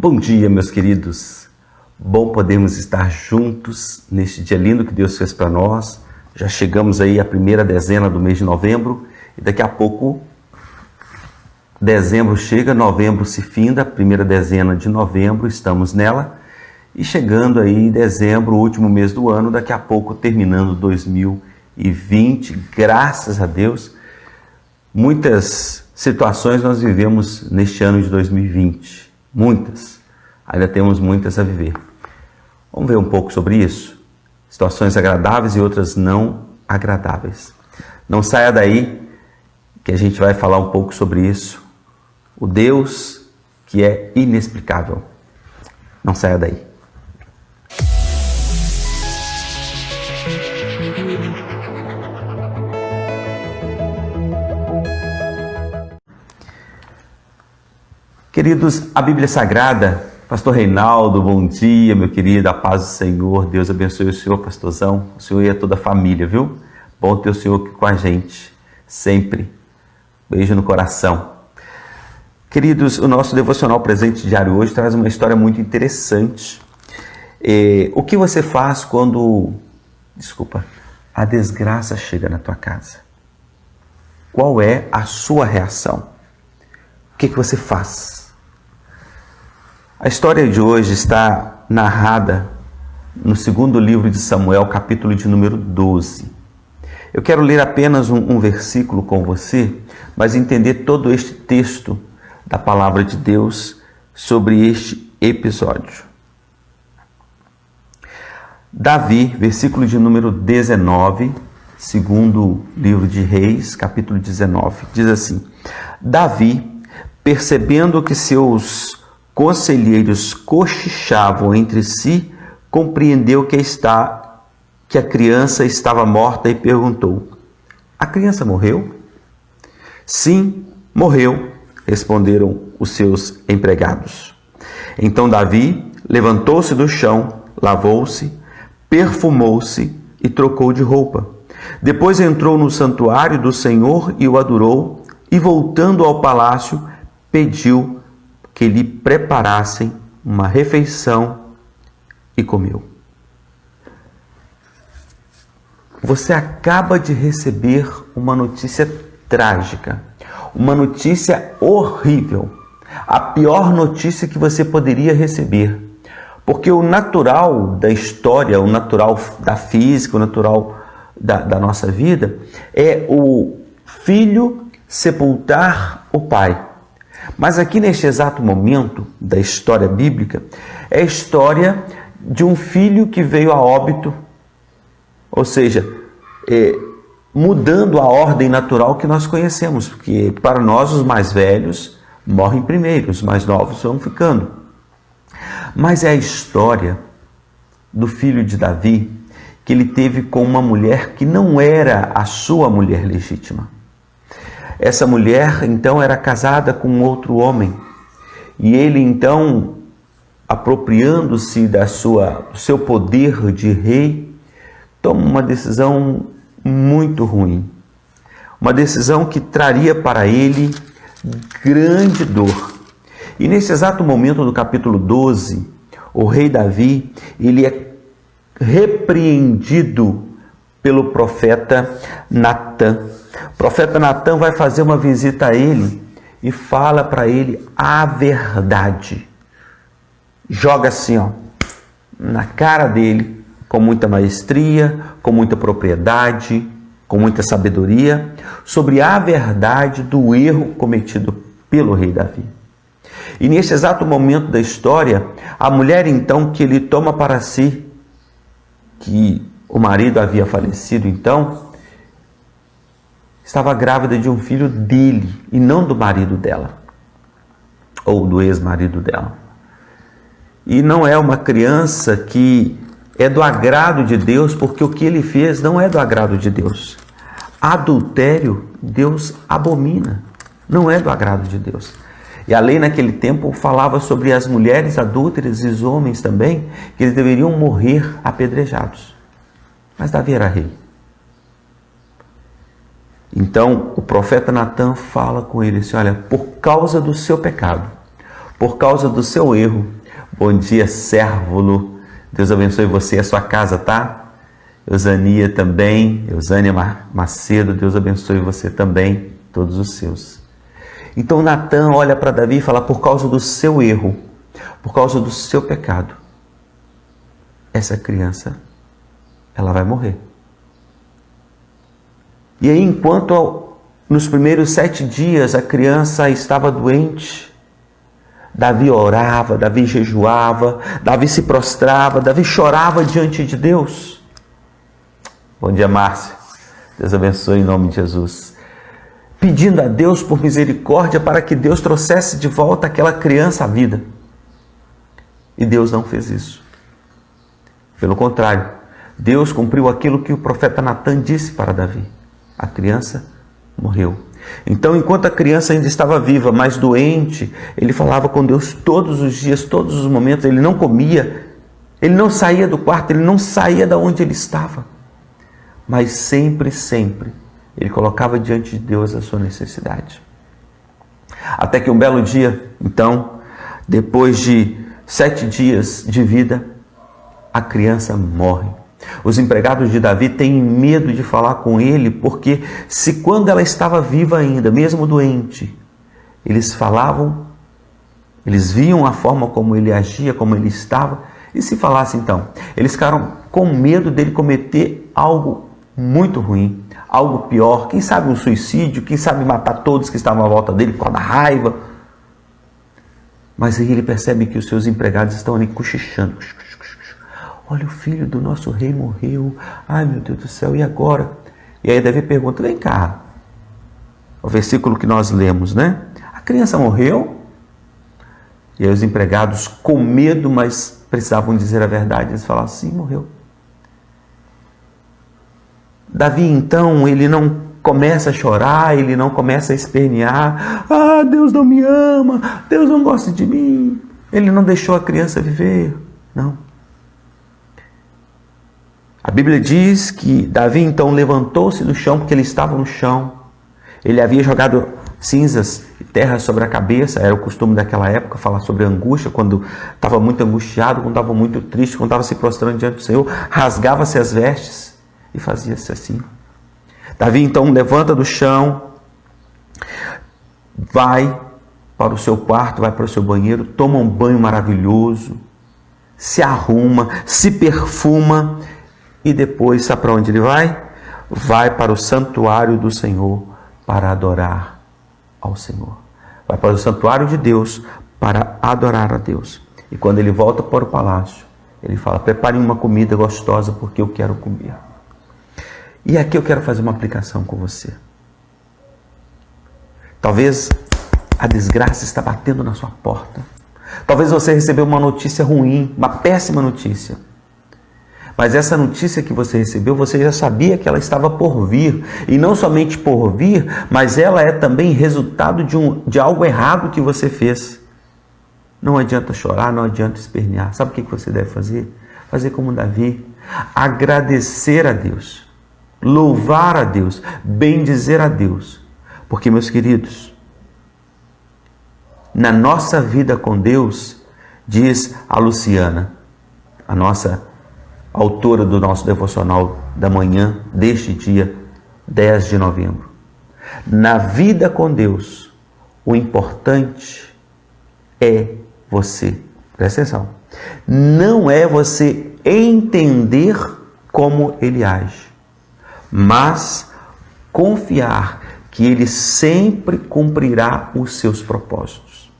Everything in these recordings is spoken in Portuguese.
Bom dia, meus queridos. Bom podermos estar juntos neste dia lindo que Deus fez para nós. Já chegamos aí à primeira dezena do mês de novembro e daqui a pouco dezembro chega, novembro se finda, primeira dezena de novembro, estamos nela. E chegando aí dezembro, último mês do ano, daqui a pouco terminando 2020, graças a Deus. Muitas situações nós vivemos neste ano de 2020, muitas, ainda temos muitas a viver. Vamos ver um pouco sobre isso? Situações agradáveis e outras não agradáveis. Não saia daí que a gente vai falar um pouco sobre isso. O Deus que é inexplicável. Não saia daí. Queridos, a Bíblia Sagrada, Pastor Reinaldo, bom dia, meu querido, a paz do Senhor, Deus abençoe o senhor, pastorzão, o senhor e a toda a família, viu? Bom ter o senhor aqui com a gente, sempre. Beijo no coração. Queridos, o nosso devocional presente diário hoje traz uma história muito interessante. O que você faz quando, a desgraça chega na tua casa? Qual é a sua reação? O que você faz? A história de hoje está narrada no segundo livro de Samuel, capítulo de número 12. Eu quero ler apenas um versículo com você, mas entender todo este texto da palavra de Deus sobre este episódio. Davi, versículo de número 19, segundo livro de Reis, capítulo 19, diz assim: Davi, percebendo que seus conselheiros cochichavam entre si, compreendeu que a criança estava morta e perguntou: a criança morreu? Sim, morreu, responderam os seus empregados. Então Davi levantou-se do chão, lavou-se, perfumou-se e trocou de roupa. Depois entrou no santuário do Senhor e o adorou, e voltando ao palácio, pediu que lhe preparassem uma refeição e comeu. Você acaba de receber uma notícia trágica, uma notícia horrível, a pior notícia que você poderia receber, porque o natural da história, o natural da física, o natural da nossa vida é o filho sepultar o pai. Mas aqui neste exato momento da história bíblica, é a história de um filho que veio a óbito, ou seja, mudando a ordem natural que nós conhecemos, porque para nós os mais velhos morrem primeiro, os mais novos vão ficando. Mas é a história do filho de Davi, que ele teve com uma mulher que não era a sua mulher legítima. Essa mulher, então, era casada com outro homem. E ele, então, apropriando-se do seu poder de rei, toma uma decisão muito ruim. Uma decisão que traria para ele grande dor. E nesse exato momento do capítulo 12, o rei Davi, ele é repreendido pelo profeta Natã. O profeta Natã vai fazer uma visita a ele e fala para ele a verdade. Joga assim, na cara dele, com muita maestria, com muita propriedade, com muita sabedoria, sobre a verdade do erro cometido pelo rei Davi. E nesse exato momento da história, a mulher então que ele toma para si, que o marido havia falecido então, estava grávida de um filho dele e não do marido dela, ou do ex-marido dela. E não é uma criança que é do agrado de Deus, porque o que ele fez não é do agrado de Deus. Adultério, Deus abomina, não é do agrado de Deus. E a lei naquele tempo falava sobre as mulheres adúlteras e os homens também, que eles deveriam morrer apedrejados. Mas Davi era rei. Então o profeta Natã fala com ele assim: olha, por causa do seu pecado, por causa do seu erro. Bom dia, Sérvulo. Deus abençoe você e a sua casa, tá? Eusania também, Eusânia Macedo, Deus abençoe você também, todos os seus. Então Natan olha para Davi e fala, por causa do seu erro, por causa do seu pecado, essa criança, ela vai morrer. E aí, enquanto nos primeiros 7 dias a criança estava doente, Davi orava, Davi jejuava, Davi se prostrava, Davi chorava diante de Deus. Bom dia, Márcia. Deus abençoe em nome de Jesus. Pedindo a Deus por misericórdia para que Deus trouxesse de volta aquela criança à vida. E Deus não fez isso. Pelo contrário, Deus cumpriu aquilo que o profeta Natan disse para Davi. A criança morreu. Então, enquanto a criança ainda estava viva, mas doente, ele falava com Deus todos os dias, todos os momentos. Ele não comia, ele não saía do quarto, ele não saía de onde ele estava. Mas sempre, sempre, ele colocava diante de Deus a sua necessidade. Até que um belo dia, então, depois de 7 dias de vida, a criança morre. Os empregados de Davi têm medo de falar com ele, porque se quando ela estava viva ainda, mesmo doente, eles falavam, eles viam a forma como ele agia, como ele estava, e se falasse então, eles ficaram com medo dele cometer algo muito ruim, algo pior, quem sabe um suicídio, quem sabe matar todos que estavam à volta dele por causa da raiva. Mas aí ele percebe que os seus empregados estão ali cochichando. Olha, o filho do nosso rei morreu. Ai, meu Deus do céu, e agora? E aí Davi pergunta, vem cá, o versículo que nós lemos, né? A criança morreu? E aí os empregados, com medo, mas precisavam dizer a verdade, eles falaram, sim, morreu. Davi, então, ele não começa a chorar, ele não começa a espernear. Ah, Deus não me ama, Deus não gosta de mim. Ele não deixou a criança viver. Não. A Bíblia diz que Davi, então, levantou-se do chão, porque ele estava no chão. Ele havia jogado cinzas e terra sobre a cabeça. Era o costume daquela época falar sobre angústia, quando estava muito angustiado, quando estava muito triste, quando estava se prostrando diante do Senhor, rasgava-se as vestes. E fazia-se assim. Davi então levanta do chão, vai para o seu quarto, vai para o seu banheiro, toma um banho maravilhoso, se arruma, se perfuma e depois, sabe para onde ele vai? Vai para o santuário do Senhor para adorar ao Senhor. Vai para o santuário de Deus para adorar a Deus. E quando ele volta para o palácio, ele fala, preparem uma comida gostosa porque eu quero comer. E aqui eu quero fazer uma aplicação com você. Talvez a desgraça está batendo na sua porta. Talvez você recebeu uma notícia ruim, uma péssima notícia. Mas essa notícia que você recebeu, você já sabia que ela estava por vir. E não somente por vir, mas ela é também resultado de algo errado que você fez. Não adianta chorar, não adianta espernear. Sabe o que você deve fazer? Fazer como Davi. Agradecer a Deus. Louvar a Deus, bendizer a Deus, porque, meus queridos, na nossa vida com Deus, diz a Luciana, a nossa autora do nosso devocional da manhã, deste dia 10 de novembro, na vida com Deus, o importante é você, presta atenção, não é você entender como Ele age, mas confiar que Ele sempre cumprirá os seus propósitos.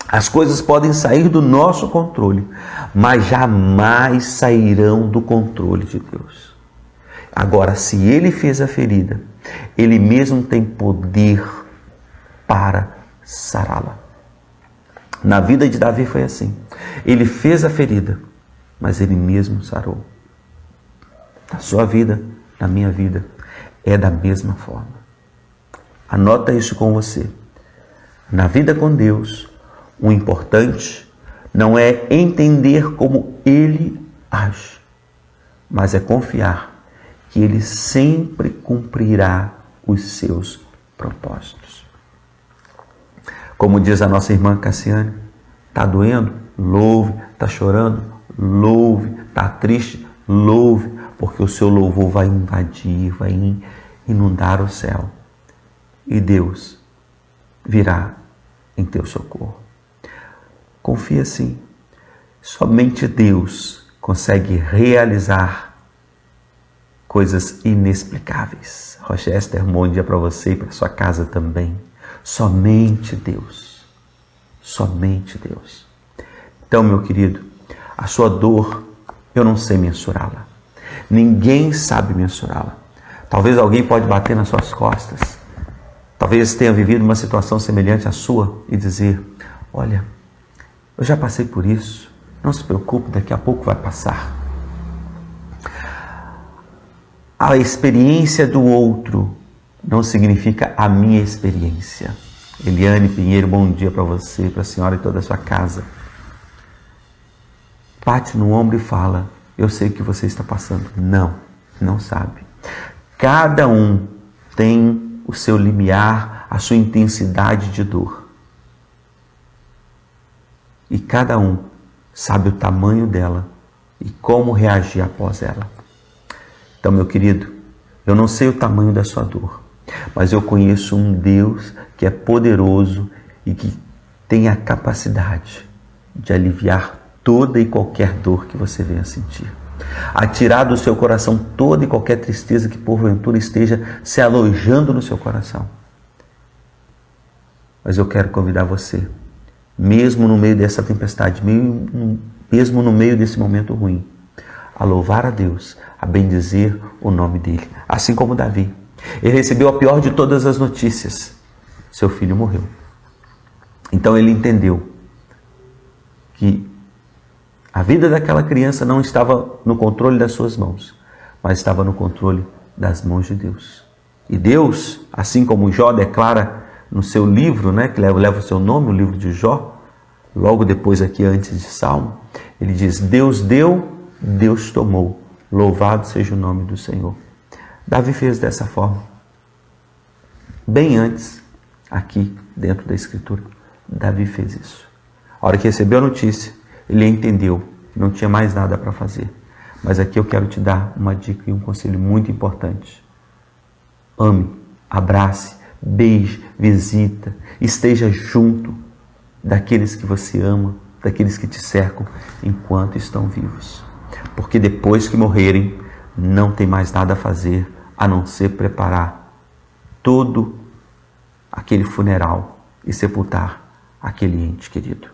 As coisas podem sair do nosso controle, mas jamais sairão do controle de Deus. Agora, se Ele fez a ferida, Ele mesmo tem poder para sará-la. Na vida de Davi foi assim. Ele fez a ferida, mas Ele mesmo sarou. Na sua vida, na minha vida, é da mesma forma. Anota isso com você. Na vida com Deus, o importante não é entender como Ele age, mas é confiar que Ele sempre cumprirá os seus propósitos. Como diz a nossa irmã Cassiane, está doendo? Louve. Está chorando? Louve. Está triste? Louve. Porque o seu louvor vai invadir, vai inundar o céu. E Deus virá em teu socorro. Confia assim. Somente Deus consegue realizar coisas inexplicáveis. Rochester, um bom dia para você e para sua casa também. Somente Deus. Somente Deus. Então, meu querido, a sua dor, eu não sei mensurá-la. Ninguém sabe mensurá-la. Talvez alguém pode bater nas suas costas. Talvez tenha vivido uma situação semelhante à sua e dizer, olha, eu já passei por isso. Não se preocupe, daqui a pouco vai passar. A experiência do outro não significa a minha experiência. Eliane Pinheiro, bom dia para você, para a senhora e toda a sua casa. Bate no ombro e fala, eu sei o que você está passando. Não sabe. Cada um tem o seu limiar, a sua intensidade de dor. E cada um sabe o tamanho dela e como reagir após ela. Então, meu querido, eu não sei o tamanho da sua dor, mas eu conheço um Deus que é poderoso e que tem a capacidade de aliviar toda e qualquer dor que você venha sentir. A tirar do seu coração toda e qualquer tristeza que porventura esteja se alojando no seu coração. Mas eu quero convidar você, mesmo no meio dessa tempestade, mesmo no meio desse momento ruim, a louvar a Deus, a bendizer o nome dele. Assim como Davi. Ele recebeu a pior de todas as notícias. Seu filho morreu. Então ele entendeu que a vida daquela criança não estava no controle das suas mãos, mas estava no controle das mãos de Deus. E Deus, assim como Jó declara no seu livro, que leva o seu nome, o livro de Jó, logo depois aqui antes de Salmo, ele diz, Deus deu, Deus tomou, louvado seja o nome do Senhor. Davi fez dessa forma. Bem antes, aqui dentro da Escritura, Davi fez isso. A hora que recebeu a notícia, ele entendeu que não tinha mais nada para fazer. Mas aqui eu quero te dar uma dica e um conselho muito importante. Ame, abrace, beije, visita, esteja junto daqueles que você ama, daqueles que te cercam enquanto estão vivos. Porque depois que morrerem, não tem mais nada a fazer a não ser preparar todo aquele funeral e sepultar aquele ente querido.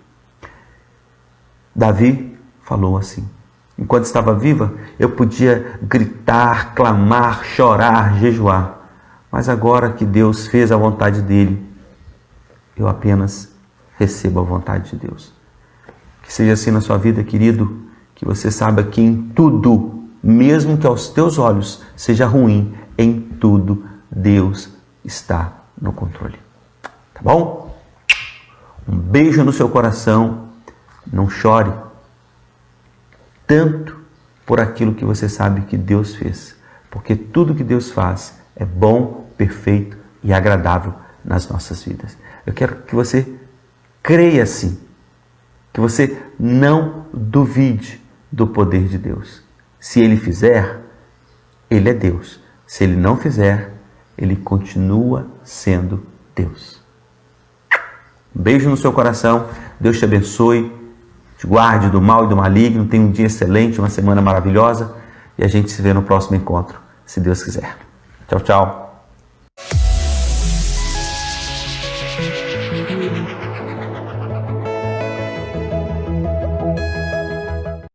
Davi falou assim, enquanto estava viva, eu podia gritar, clamar, chorar, jejuar, mas agora que Deus fez a vontade dele, eu apenas recebo a vontade de Deus. Que seja assim na sua vida, querido, que você saiba que em tudo, mesmo que aos teus olhos seja ruim, em tudo Deus está no controle. Tá bom? Um beijo no seu coração. Não chore tanto por aquilo que você sabe que Deus fez, porque tudo que Deus faz é bom, perfeito e agradável nas nossas vidas. Eu quero que você creia assim, que você não duvide do poder de Deus. Se Ele fizer, Ele é Deus. Se Ele não fizer, Ele continua sendo Deus. Um beijo no seu coração. Deus te abençoe. Te guarde do mal e do maligno. Tenha um dia excelente, uma semana maravilhosa. E a gente se vê no próximo encontro, se Deus quiser. Tchau, tchau.